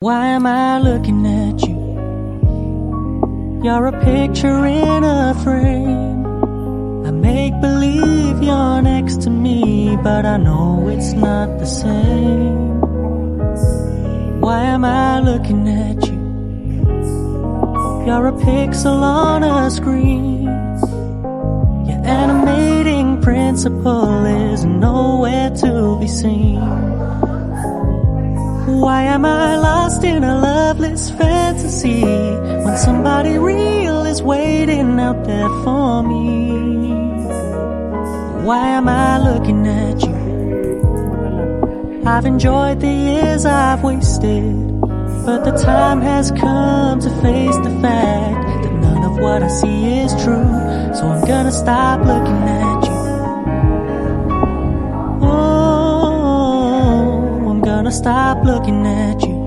Why am I looking at you? You're a picture in a frame. I make believe you're next to me, but I know it's not the same. Why am I looking at you? You're a pixel on a screen. Your animating principle is nowhere to be seen. Why am I lost in a loveless fantasy when somebody real is waiting out there for me? Why am I looking at you? I've enjoyed the years I've wasted, but the time has come to face the fact that none of what I see is true. So I'm gonna stop looking at you. Oh, I'm gonna stop looking at you.